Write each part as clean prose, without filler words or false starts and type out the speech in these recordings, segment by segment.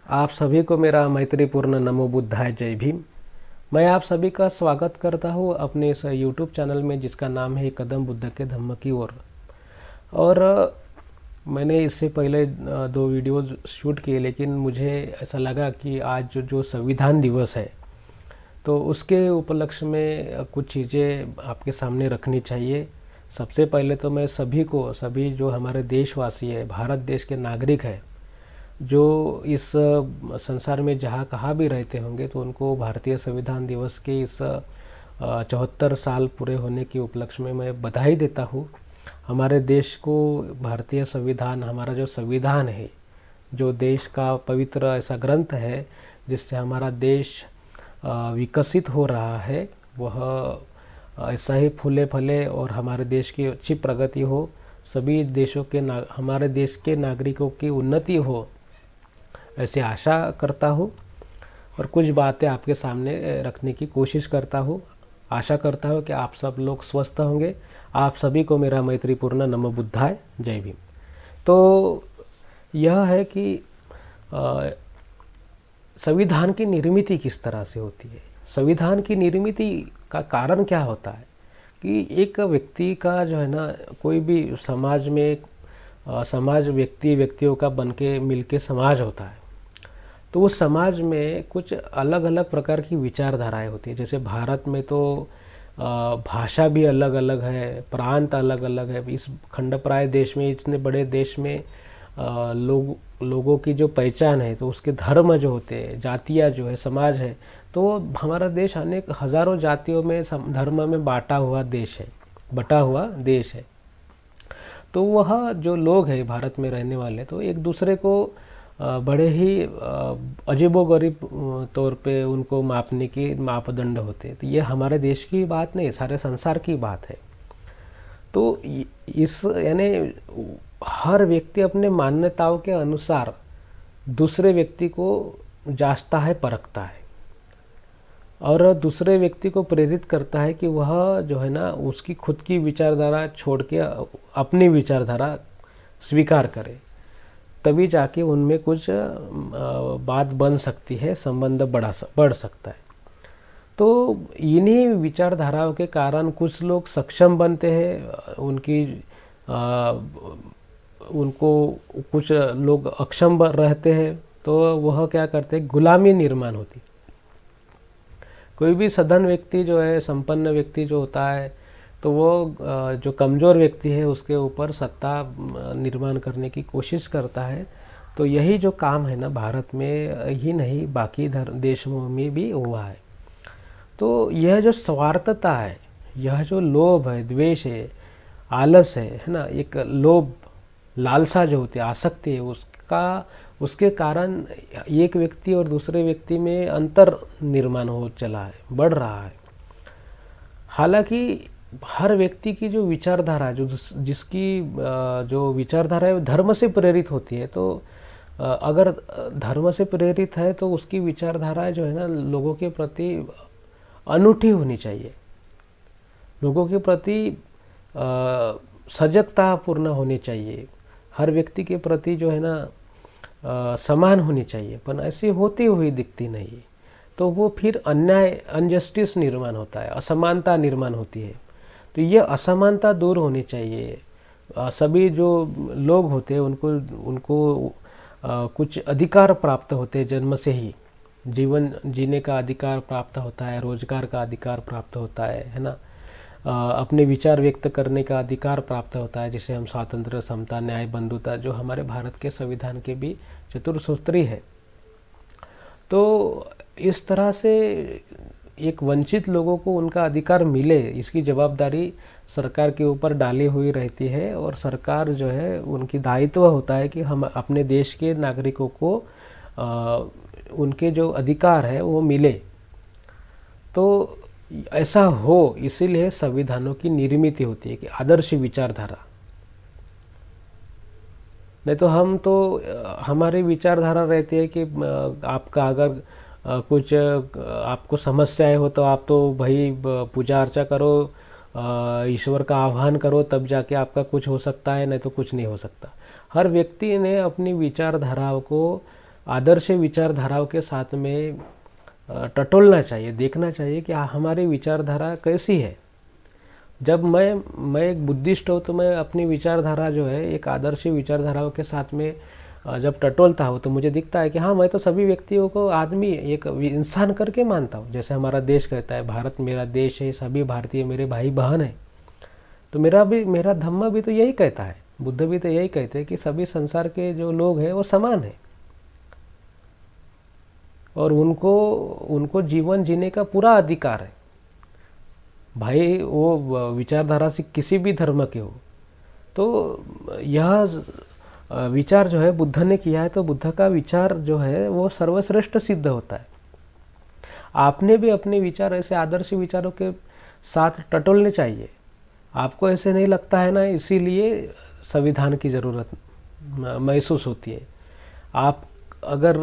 आप सभी को मेरा मैत्रीपूर्ण नमो बुद्धाय जय भीम। मैं आप सभी का स्वागत करता हूँ अपने इस यूट्यूब चैनल में जिसका नाम है कदम बुद्ध के धम्म की ओर। और मैंने इससे पहले दो वीडियोज़ शूट किए, लेकिन मुझे ऐसा लगा कि आज जो संविधान दिवस है तो उसके उपलक्ष्य में कुछ चीज़ें आपके सामने रखनी चाहिए। सबसे पहले तो मैं सभी जो हमारे देशवासी है, भारत देश के नागरिक हैं, जो इस संसार में जहाँ कहाँ भी रहते होंगे, तो उनको भारतीय संविधान दिवस के इस 74 साल पूरे होने के उपलक्ष्य में मैं बधाई देता हूँ। हमारे देश को भारतीय संविधान, हमारा जो संविधान है, जो देश का पवित्र ऐसा ग्रंथ है जिससे हमारा देश विकसित हो रहा है, वह ऐसा ही फूले फले और हमारे देश की अच्छी प्रगति हो, सभी देशों के हमारे देश के नागरिकों की उन्नति हो, ऐसी आशा करता हूँ। और कुछ बातें आपके सामने रखने की कोशिश करता हूँ। आशा करता हूँ कि आप सब लोग स्वस्थ होंगे। आप सभी को मेरा मैत्रीपूर्ण नमो बुद्धाय जय भीम। तो यह है कि संविधान की निर्मिति किस तरह से होती है। संविधान की निर्मिति का कारण क्या होता है कि एक व्यक्ति का जो है ना, कोई भी समाज में समाज व्यक्तियों का बन के मिल के समाज होता है, तो उस समाज में कुछ अलग अलग प्रकार की विचारधाराएं होती है। जैसे भारत में तो भाषा भी अलग अलग है, प्रांत अलग अलग है। इस खंडप्राय देश में, इतने बड़े देश में लोगों की जो पहचान है, तो उसके धर्म जो होते हैं, जातियाँ जो है, समाज है, तो हमारा देश अनेक हज़ारों जातियों में, धर्म में बटा हुआ देश है। तो वह जो लोग हैं भारत में रहने वाले, तो एक दूसरे को बड़े ही अजीबोगरीब तौर पे उनको मापने के मापदंड होते हैं। तो ये हमारे देश की बात नहीं, सारे संसार की बात है। तो इस यानी हर व्यक्ति अपने मान्यताओं के अनुसार दूसरे व्यक्ति को जांचता है, परखता है, और दूसरे व्यक्ति को प्रेरित करता है कि वह जो है ना, उसकी खुद की विचारधारा छोड़ के अपनी विचारधारा स्वीकार करे। तभी जाके उनमें कुछ बात बन सकती है, संबंध बढ़ सकता है। तो इन्हीं विचारधाराओं के कारण कुछ लोग सक्षम बनते हैं, उनको कुछ लोग अक्षम रहते हैं, तो वह क्या करते हैं, गुलामी निर्माण होती। कोई भी सधन व्यक्ति जो है, संपन्न व्यक्ति जो होता है, तो वो जो कमज़ोर व्यक्ति है उसके ऊपर सत्ता निर्माण करने की कोशिश करता है। तो यही जो काम है ना, भारत में ही नहीं बाकी देशों में भी हुआ है। तो यह जो स्वार्थता है, यह जो लोभ है, द्वेष है, आलस है ना, एक लोभ, लालसा जो होती है, आसक्ति है, उसके कारण एक व्यक्ति और दूसरे व्यक्ति में अंतर निर्माण हो चला है, बढ़ रहा है। हालांकि हर व्यक्ति की जो विचारधारा, जिसकी जो विचारधारा है, धर्म से प्रेरित होती है। तो अगर धर्म से प्रेरित है तो उसकी विचारधारा जो है ना, लोगों के प्रति अनूठी होनी चाहिए, लोगों के प्रति सजगतापूर्ण होनी चाहिए, हर व्यक्ति के प्रति जो है ना समान होनी चाहिए। पर ऐसी होती हुई दिखती नहीं, तो वो फिर अन्याय, अनजस्टिस निर्माण होता है, असमानता निर्माण होती है। तो ये असमानता दूर होनी चाहिए। सभी जो लोग होते हैं उनको कुछ अधिकार प्राप्त होते हैं, जन्म से ही जीवन जीने का अधिकार प्राप्त होता है, रोजगार का अधिकार प्राप्त होता है ना, अपने विचार व्यक्त करने का अधिकार प्राप्त होता है, जिसे हम स्वातंत्र्य, समता, न्याय, बंधुता, जो हमारे भारत के संविधान के भी चतुर्सूत्री है। तो इस तरह से एक वंचित लोगों को उनका अधिकार मिले, इसकी जवाबदारी सरकार के ऊपर डाली हुई रहती है। और सरकार जो है, उनकी दायित्व होता है कि हम अपने देश के नागरिकों को उनके जो अधिकार है वो मिले। तो ऐसा हो, इसीलिए संविधानों की निर्मिति होती है कि आदर्श विचारधारा। नहीं तो हमारी विचारधारा रहती है कि आपका अगर कुछ आपको समस्याएं हो तो आप तो भाई पूजा अर्चा करो, ईश्वर का आह्वान करो, तब जाके आपका कुछ हो सकता है, नहीं तो कुछ नहीं हो सकता। हर व्यक्ति ने अपनी विचारधाराओं को आदर्श विचारधाराओं के साथ में टटोलना चाहिए, देखना चाहिए कि हमारी विचारधारा कैसी है। जब मैं एक बुद्धिस्ट हूँ तो मैं अपनी विचारधारा जो है एक आदर्श विचारधाराओं के साथ में जब टटोलता हूँ तो मुझे दिखता है कि हाँ, मैं तो सभी व्यक्तियों को आदमी, एक इंसान करके मानता हूँ। जैसे हमारा देश कहता है भारत मेरा देश है, सभी भारतीय मेरे भाई बहन है, तो मेरा धम्म भी तो यही कहता है, बुद्ध भी तो यही कहते हैं कि सभी संसार के जो लोग हैं वो समान है और उनको जीवन जीने का पूरा अधिकार है। भाई वो विचारधारा से किसी भी धर्म के हो, तो यह विचार जो है बुद्ध ने किया है, तो बुद्ध का विचार जो है वो सर्वश्रेष्ठ सिद्ध होता है। आपने भी अपने विचार ऐसे आदर्श विचारों के साथ टटोलने चाहिए। आपको ऐसे नहीं लगता है ना, इसीलिए संविधान की ज़रूरत महसूस होती है। आप अगर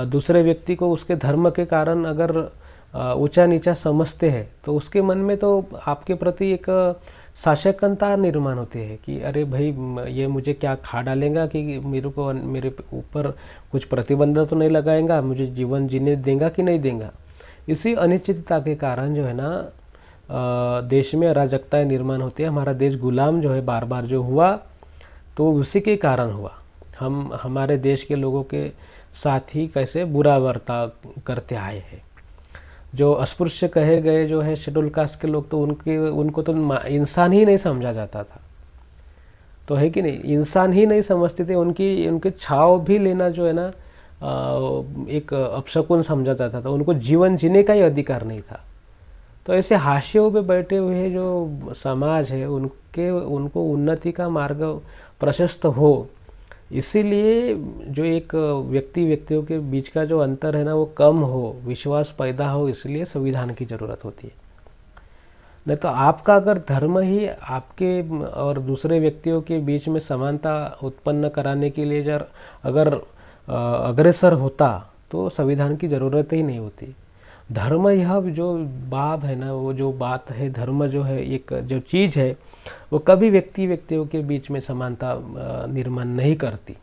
दूसरे व्यक्ति को उसके धर्म के कारण अगर ऊंचा नीचा समझते हैं तो उसके मन में तो आपके प्रति एक शासकता निर्माण होती है कि अरे भाई ये मुझे क्या खा डालेगा, कि मेरे ऊपर कुछ प्रतिबंध तो नहीं लगाएगा, मुझे जीवन जीने देगा कि नहीं देगा। इसी अनिश्चितता के कारण जो है ना देश में अराजकताएं निर्माण होती है। हमारा देश गुलाम जो है बार बार जो हुआ तो उसी के कारण हुआ। हम हमारे देश के लोगों के साथ ही कैसे बुरा बर्ताव करते आए हैं। जो अस्पृश्य कहे गए जो है शेड्यूल कास्ट के लोग, तो उनको तो इंसान ही नहीं समझा जाता था, तो है कि नहीं, इंसान ही नहीं समझते थे। उनके छाव भी लेना जो है ना एक अपशकुन समझा जाता था, उनको जीवन जीने का ही अधिकार नहीं था। तो ऐसे हाशियों पे बैठे हुए जो समाज है उनको उन्नति का मार्ग प्रशस्त हो, इसीलिए जो एक व्यक्तियों के बीच का जो अंतर है ना वो कम हो, विश्वास पैदा हो, इसलिए संविधान की ज़रूरत होती है। नहीं तो आपका अगर धर्म ही आपके और दूसरे व्यक्तियों के बीच में समानता उत्पन्न कराने के लिए अगर अग्रसर होता तो संविधान की ज़रूरत ही नहीं होती। धर्म यह जो बाब है ना, वो जो बात है, धर्म जो है एक जो चीज़ है वो कभी व्यक्तियों के बीच में समानता निर्माण नहीं करती।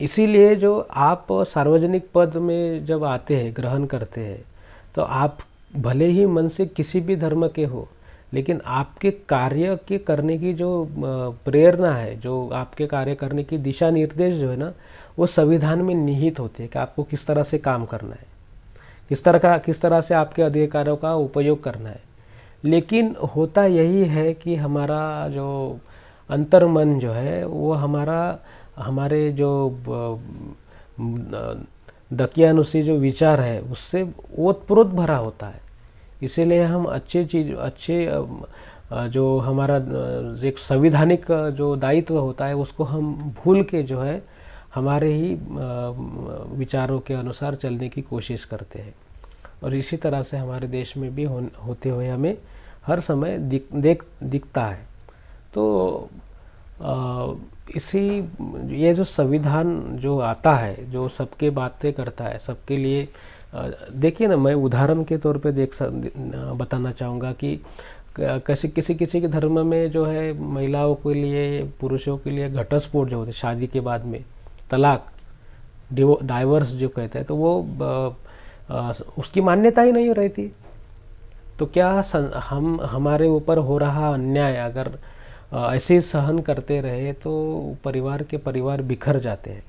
इसीलिए जो आप सार्वजनिक पद में जब आते हैं, ग्रहण करते हैं, तो आप भले ही मन से किसी भी धर्म के हो, लेकिन आपके कार्य के करने की जो प्रेरणा है, जो आपके कार्य करने की दिशा निर्देश जो है ना, वो संविधान में निहित होते हैं कि आपको किस तरह से काम करना है, किस तरह से आपके अधिकारों का उपयोग करना है। लेकिन होता यही है कि हमारा जो अंतर्मन जो है वो हमारे जो दकियानुसी जो विचार है उससे ओतप्रोत भरा होता है। इसीलिए हम अच्छे जो हमारा एक संविधानिक जो दायित्व होता है उसको हम भूल के जो है हमारे ही विचारों के अनुसार चलने की कोशिश करते हैं। और इसी तरह से हमारे देश में भी होते हुए हमें हर समय दिखता है। तो ये जो संविधान जो आता है, जो सबके बातें करता है, सबके लिए, देखिए ना, मैं उदाहरण के तौर पे बताना चाहूँगा कि किसी के धर्म में जो है महिलाओं के लिए, पुरुषों के लिए घटस्फोट जो होते शादी के बाद में, तलाक, डाइवर्स जो कहते हैं, तो वो उसकी मान्यता ही नहीं रहती। तो क्या हमारे ऊपर हो रहा अन्याय अगर ऐसे ही सहन करते रहे तो परिवार बिखर जाते हैं,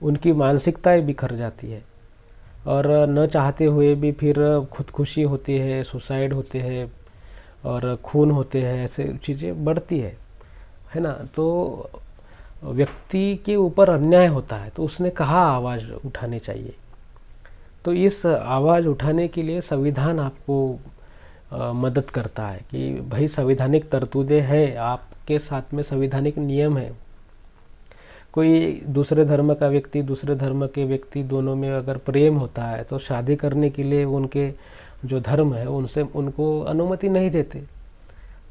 उनकी मानसिकताएं बिखर जाती है और न चाहते हुए भी फिर खुदकुशी होती है, सुसाइड होते हैं और खून होते हैं, ऐसे चीज़ें बढ़ती है ना। तो व्यक्ति के ऊपर अन्याय होता है तो उसने कहाँ आवाज़ उठानी चाहिए। तो इस आवाज़ उठाने के लिए संविधान आपको मदद करता है कि भाई संवैधानिक तरतूदें हैं, आपके साथ में संवैधानिक नियम है। कोई दूसरे धर्म का व्यक्ति, दूसरे धर्म के व्यक्ति, दोनों में अगर प्रेम होता है तो शादी करने के लिए उनके जो धर्म है उनको अनुमति नहीं देते,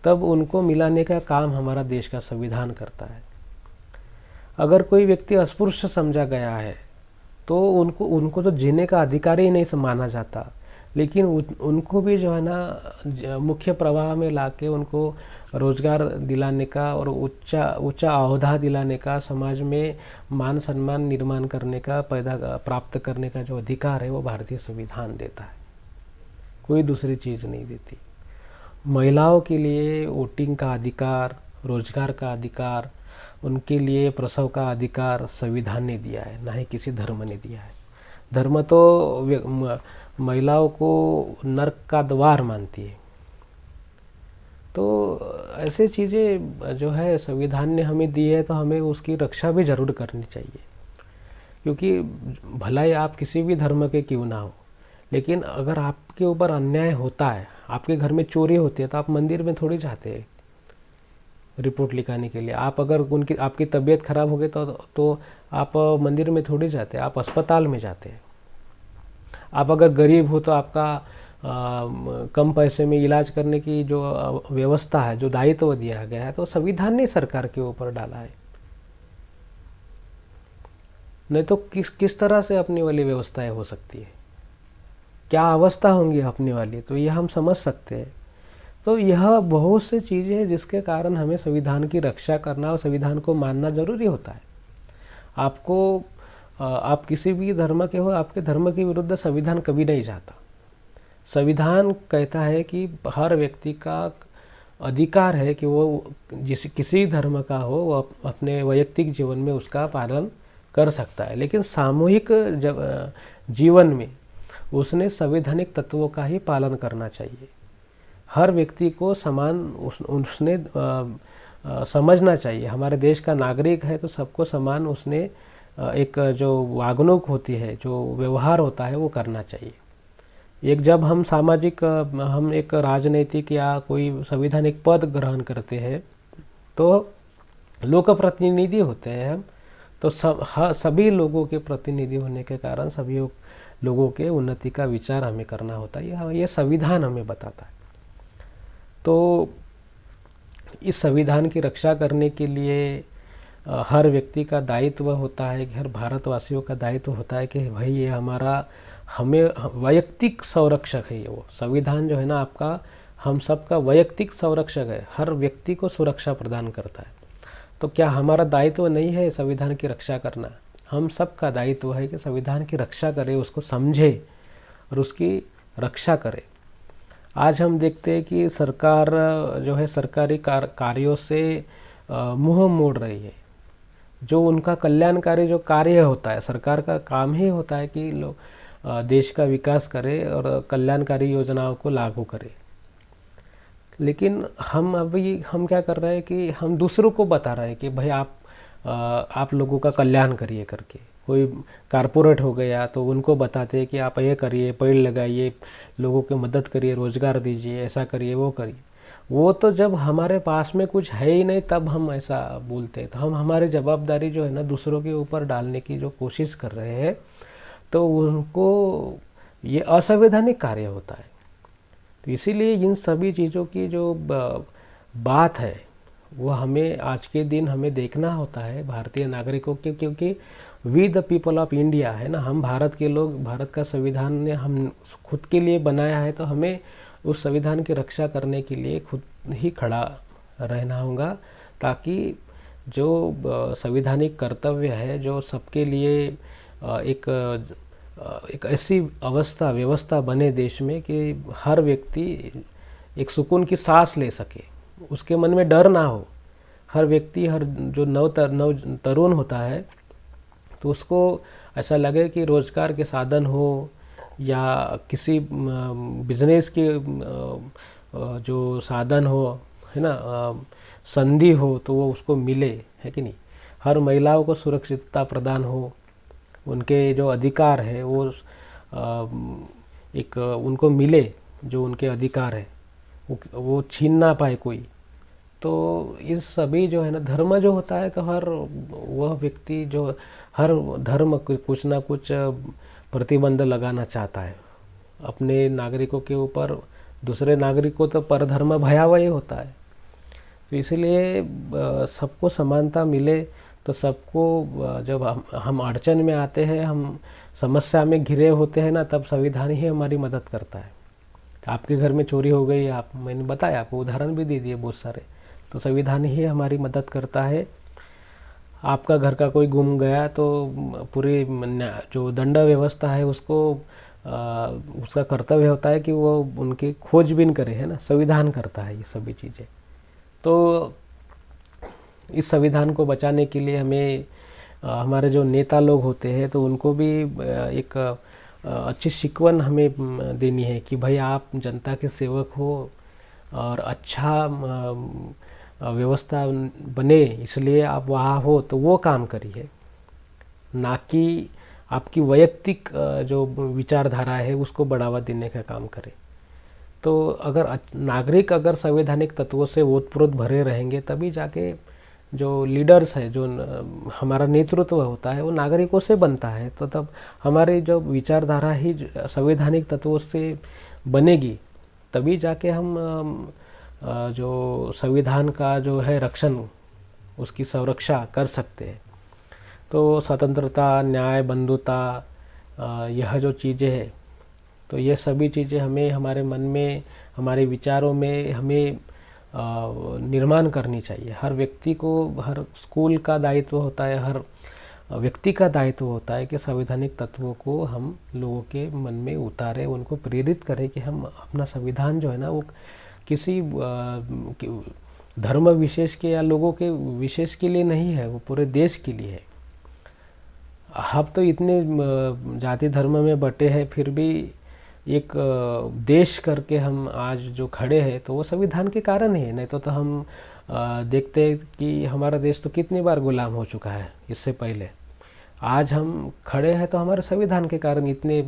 तब उनको मिलाने का काम हमारा देश का संविधान करता है। अगर कोई व्यक्ति अस्पृश्य समझा गया है तो उनको तो जीने का अधिकार ही नहीं माना जाता। लेकिन उनको भी जो है ना मुख्य प्रवाह में लाके उनको रोजगार दिलाने का और ऊंचा ऊंचा ओहदा दिलाने का, समाज में मान सम्मान निर्माण करने का, प्राप्त करने का जो अधिकार है वो भारतीय संविधान देता है, कोई दूसरी चीज़ नहीं देती। महिलाओं के लिए वोटिंग का अधिकार, रोजगार का अधिकार, उनके लिए प्रसव का अधिकार संविधान ने दिया है, ना ही किसी धर्म ने दिया है। धर्म तो महिलाओं को नर्क का द्वार मानती है। तो ऐसे चीज़ें जो है संविधान ने हमें दी है, तो हमें उसकी रक्षा भी ज़रूर करनी चाहिए, क्योंकि भलाई आप किसी भी धर्म के क्यों ना हो, लेकिन अगर आपके ऊपर अन्याय होता है, आपके घर में चोरी होती है, तो आप मंदिर में थोड़ी जाते हैं रिपोर्ट लिखाने के लिए। आप अगर आपकी तबीयत खराब हो गई तो आप मंदिर में थोड़ी जाते हैं, आप अस्पताल में जाते हैं। आप अगर गरीब हो तो आपका कम पैसे में इलाज करने की जो व्यवस्था है, जो दायित्व दिया गया है, तो संविधान ने सरकार के ऊपर डाला है। नहीं तो किस तरह से अपनी वाली व्यवस्थाएं हो सकती है, क्या अवस्था होंगी अपनी वाली, तो यह हम समझ सकते हैं। तो यह बहुत सी चीज़ें हैं जिसके कारण हमें संविधान की रक्षा करना और संविधान को मानना जरूरी होता है। आप किसी भी धर्म के हो, आपके धर्म के विरुद्ध संविधान कभी नहीं जाता। संविधान कहता है कि हर व्यक्ति का अधिकार है कि वो किसी धर्म का हो, वो अपने वैयक्तिक जीवन में उसका पालन कर सकता है, लेकिन सामूहिक जीवन में उसने संवैधानिक तत्वों का ही पालन करना चाहिए। हर व्यक्ति को समान उसने समझना चाहिए। हमारे देश का नागरिक है तो सबको समान उसने एक जो वागणूक होती है, जो व्यवहार होता है, वो करना चाहिए। जब हम एक राजनीतिक या कोई संवैधानिक पद ग्रहण करते हैं तो लोक प्रतिनिधि होते हैं हम, तो सभी लोगों के प्रतिनिधि होने के कारण सभी लोगों के उन्नति का विचार हमें करना होता है, ये संविधान हमें बताता है। तो इस संविधान की रक्षा करने के लिए हर व्यक्ति का दायित्व होता है, हर भारतवासियों का दायित्व होता है कि भाई ये हमें वैयक्तिक संरक्षक है। वो संविधान जो है ना आपका, हम सबका वैयक्तिक संरक्षक है, हर व्यक्ति को सुरक्षा प्रदान करता है। तो क्या हमारा दायित्व नहीं है संविधान की रक्षा करना? हम सबका दायित्व है कि संविधान की रक्षा करें, उसको समझे और उसकी रक्षा करें। आज हम देखते हैं कि सरकार जो है सरकारी कार्यों से मुंह मोड़ रही है। जो उनका कल्याणकारी जो कार्य होता है, सरकार का काम ही होता है कि लोग देश का विकास करे और कल्याणकारी योजनाओं को लागू करे। लेकिन हम क्या कर रहे हैं कि हम दूसरों को बता रहे हैं कि भाई आप लोगों का कल्याण करिए करके। कोई कारपोरेट हो गया तो उनको बताते हैं कि आप ये करिए, पेड़ लगाइए, लोगों की मदद करिए, रोजगार दीजिए, ऐसा करिए, वो करिए। वो तो जब हमारे पास में कुछ है ही नहीं तब हम ऐसा बोलते हैं। तो हम हमारी जवाबदारी जो है ना दूसरों के ऊपर डालने की जो कोशिश कर रहे हैं, तो उनको ये असंवैधानिक कार्य होता है। तो इसीलिए इन सभी चीज़ों की जो बात है वो हमें आज के दिन हमें देखना होता है भारतीय नागरिकों के, क्योंकि we the people of India है ना, हम भारत के लोग। भारत का संविधान ने हम खुद के लिए बनाया है, तो हमें उस संविधान की रक्षा करने के लिए खुद ही खड़ा रहना होगा, ताकि जो संवैधानिक कर्तव्य है जो सबके लिए एक ऐसी व्यवस्था बने देश में कि हर व्यक्ति एक सुकून की सांस ले सके, उसके मन में डर ना हो। हर व्यक्ति, हर जो नव तरुण होता है, तो उसको ऐसा लगे कि रोजगार के साधन हो या किसी बिजनेस के जो साधन हो, है ना, संधि हो, तो वो उसको मिले, है कि नहीं। हर महिलाओं को सुरक्षितता प्रदान हो, उनके जो अधिकार है वो एक उनको मिले, जो उनके अधिकार है वो छीन ना पाए कोई। तो इस सभी जो है ना, धर्म जो होता है तो हर वह व्यक्ति जो हर धर्म कुछ ना कुछ प्रतिबंध लगाना चाहता है अपने नागरिकों के ऊपर। दूसरे नागरिक को तो परधर्म भयावह होता है। तो इसलिए सबको समानता मिले तो सबको जब हम अड़चन में आते हैं, हम समस्या में घिरे होते हैं ना, तब संविधान ही हमारी मदद करता है। आपके घर में चोरी हो गई, मैंने बताया, आपको उदाहरण भी दे दिए बहुत सारे, तो संविधान ही हमारी मदद करता है। आपका घर का कोई गुम गया तो पूरी जो दंड व्यवस्था है उसका कर्तव्य होता है कि वो उनकी खोजबीन करे, है ना, संविधान करता है ये सभी चीज़ें। तो इस संविधान को बचाने के लिए हमें हमारे जो नेता लोग होते हैं तो उनको भी एक अच्छी शिकवन हमें देनी है कि भाई आप जनता के सेवक हो और अच्छा व्यवस्था बने इसलिए आप वहाँ हो, तो वो काम करिए, ना कि आपकी वैयक्तिक जो विचारधारा है उसको बढ़ावा देने का काम करें। तो अगर नागरिक अगर संवैधानिक तत्वों से ओतप्रोत भरे रहेंगे, तभी जाके जो लीडर्स है, जो हमारा नेतृत्व होता है, वो नागरिकों से बनता है। तो तब हमारी जो विचारधारा ही संवैधानिक तत्वों से बनेगी, तभी जाके हम जो संविधान का जो है रक्षण, उसकी संरक्षा कर सकते हैं। तो स्वतंत्रता, न्याय, बंधुता, यह जो चीज़ें हैं, तो ये सभी चीज़ें हमें हमारे मन में, हमारे विचारों में हमें निर्माण करनी चाहिए। हर व्यक्ति को, हर स्कूल का दायित्व होता है, हर व्यक्ति का दायित्व होता है कि संवैधानिक तत्वों को हम लोगों के मन में उतारें, उनको प्रेरित करें कि हम अपना संविधान जो है ना, वो किसी धर्म विशेष के या लोगों के विशेष के लिए नहीं है, वो पूरे देश के लिए है। हम तो इतने जाति धर्म में बटे हैं, फिर भी एक देश करके हम आज जो खड़े हैं, तो वो संविधान के कारण ही है। नहीं तो हम देखते हैं कि हमारा देश तो कितनी बार गुलाम हो चुका है इससे पहले। आज हम खड़े हैं तो हमारे संविधान के कारण। इतने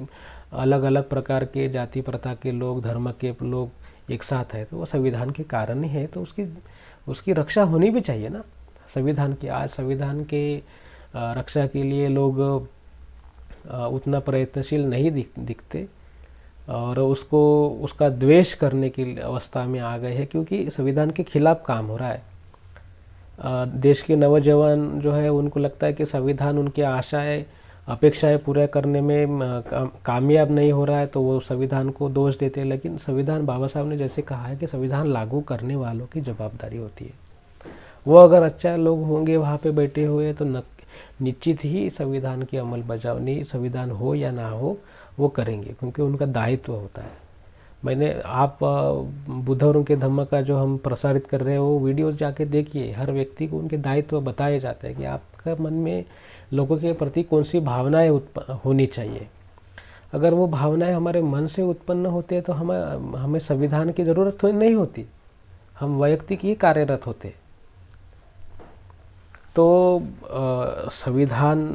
अलग अलग प्रकार के जाति प्रथा के लोग, धर्म के लोग एक साथ हैं, तो वो संविधान के कारण ही है। तो उसकी रक्षा होनी भी चाहिए ना संविधान की। आज संविधान के रक्षा के लिए लोग उतना प्रयत्नशील नहीं दिखते और उसका द्वेष करने की अवस्था में आ गए हैं, क्योंकि संविधान के खिलाफ काम हो रहा है। देश के नौजवान जो है, उनको लगता है कि संविधान उनकी आशाएं, अपेक्षाएं पूरा करने में कामयाब नहीं हो रहा है, तो वो संविधान को दोष देते हैं। लेकिन संविधान, बाबा साहब ने जैसे कहा है कि संविधान लागू करने वालों की जवाबदारी होती है। वो अगर अच्छा लोग होंगे वहाँ पे बैठे हुए, तो निश्चित ही संविधान की अमल बजावनी, संविधान हो या ना हो, वो करेंगे, क्योंकि उनका दायित्व होता है। आप बुद्ध और उनके धम्म का जो हम प्रसारित कर रहे हैं, वो वीडियोस जाके देखिए। हर व्यक्ति को उनके दायित्व बताए जाते हैं कि आपका मन में लोगों के प्रति कौन सी भावनाएं होनी चाहिए। अगर वो भावनाएं हमारे मन से उत्पन्न होती है, तो हमें संविधान की ज़रूरत नहीं होती, हम वैयक्तिक ही कार्यरत होते। तो संविधान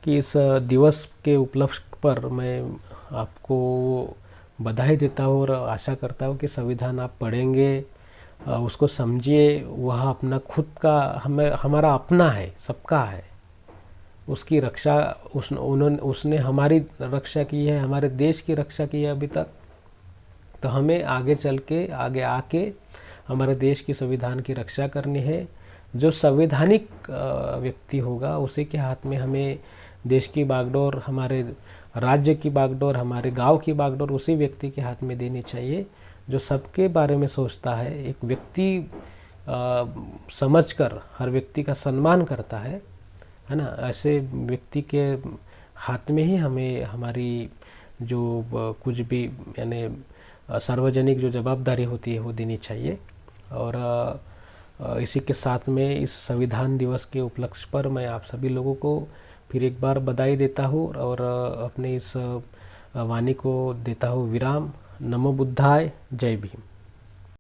की इस दिवस के उपलक्ष्य पर मैं आपको बधाई देता हूँ और आशा करता हूँ कि संविधान आप पढ़ेंगे, उसको समझिए। वह अपना खुद का, हमारा अपना है, सबका है। उसकी रक्षा उसने हमारी रक्षा की है, हमारे देश की रक्षा की है अभी तक। तो हमें आगे चल के, आगे आके हमारे देश की संविधान की रक्षा करनी है। जो संवैधानिक व्यक्ति होगा, उसी के हाथ में हमें देश की बागडोर, हमारे राज्य की बागडोर, हमारे गांव की बागडोर उसी व्यक्ति के हाथ में देनी चाहिए, जो सबके बारे में सोचता है, एक व्यक्ति समझकर हर व्यक्ति का सम्मान करता है ना। ऐसे व्यक्ति के हाथ में ही हमें हमारी जो कुछ भी, यानी सार्वजनिक जो जवाबदारी होती है, वो देनी चाहिए। और इसी के साथ में इस संविधान दिवस के उपलक्ष्य पर मैं आप सभी लोगों को फिर एक बार बधाई देता हूँ और अपने इस वाणी को देता हूँ विराम। नमो बुद्धाय, जय भीम।